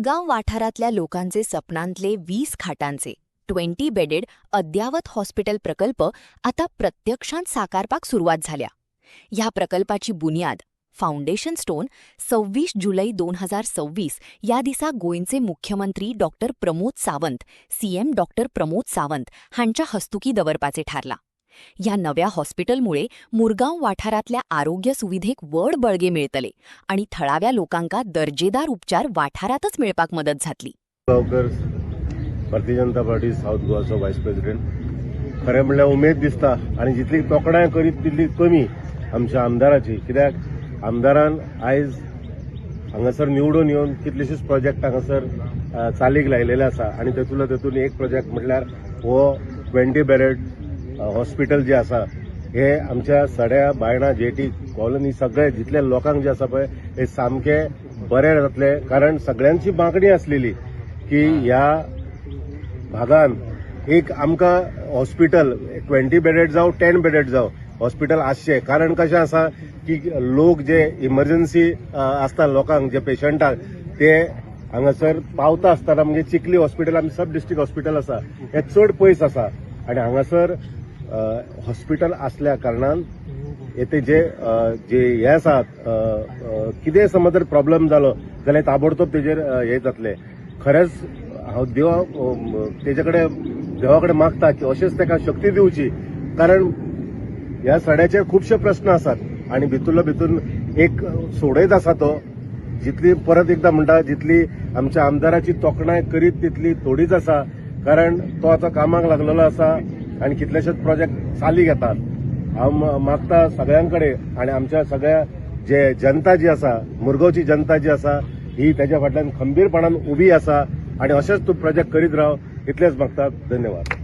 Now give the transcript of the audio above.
मुरगाव वाठारातल्या लोकांचे सपनांतले 20 खाटांचे 20 बेडेड अद्यावत हॉस्पिटल प्रकल्प आता प्रत्यक्षात साकारपाक सुरुवात झाल्या. ह्या प्रकल्पाची बुनियाद फाउंडेशन स्टोन 26 जुलै 2026 या दिसा गोंयचे मुख्यमंत्री डॉ. प्रमोद सावंत, सीएम डॉ. प्रमोद सावंत हांच्या हस्तुकी दवरपाचे थारला. या नव्या हॉस्पिटलमुळे मुरगाव वाठारातल्या आरोग्य सुविधेक व्हड बळगे मिळतले आणि थळाव्या लोकांका दर्जेदार उपचार वाठारातच मिळपाक मदत जातली. Bharatiya Janata party south गोवाचो vice president. खरें म्हणल्यार उमेद दिसता आणि जितली तोखणाय करीत तितली कमी आमच्या आमदाराची. कित्याक आमदारान आयज हांगासर निवडून येवन कितलेशेच प्रोजेक्ट हांगासर चालीक लायलेले आसा आणि तेतून एक प्रोजेक्ट म्हटल्यार हो 20 बेडेड हॉस्पिटल जे आसा हे आमच्या सड्या बायणा जेटी कॉलनी सगळे जितले लोकांक जे आसा पळय हे सामके बरे जातले. कारण सगळ्यांची मागणी आसलेली की ह्या भागान एक आमकां हॉस्पिटल 20 बेडेड जावं 10 बेडेड जावं हॉस्पिटल आसचें. कारण कशें आसा की लोक जे इमर्जन्सी आसता लोकांक जे पेशंटाक ते हांगासर पावता आसतना म्हणजे चिखली हॉस्पिटल आमी सब डिस्ट्रिक्ट हॉस्पिटल आसा हे चड पयस आसा आणि हांगासर हॉस्पिटल असल्या कारणान येते जे हे आसात कितें समज जर प्रॉब्लेम जालो जाल्यार ताबडतोब तेजेर हे जातले. खरेंच हांव तेजे कडेन देवा कडेन मागता की अशेंच ताका शक्ती दिवची. कारण ह्या सड्याचे खुबशे प्रश्न आसात आणि भितून एक सोडयत आसा तो जितली परत एकदा म्हणटा जितली आमच्या आमदाराची तोखणाय करीत तितली थोडीच आसा. कारण तो आता कामाक लागलेलो आसा आणि कितलेशेच प्रोजेक्ट चालीक येतात. हांव मागता सगळ्यांकडे आणि आमच्या सगळ्या जे जनता जी आसा मुरगांवची जनता जी आसा ही त्याच्या फाटल्यान खंबीरपणान उबी आसा आणि अशेंच तूं प्रोजेक्ट करीत राव इतलेंच मागता. धन्यवाद.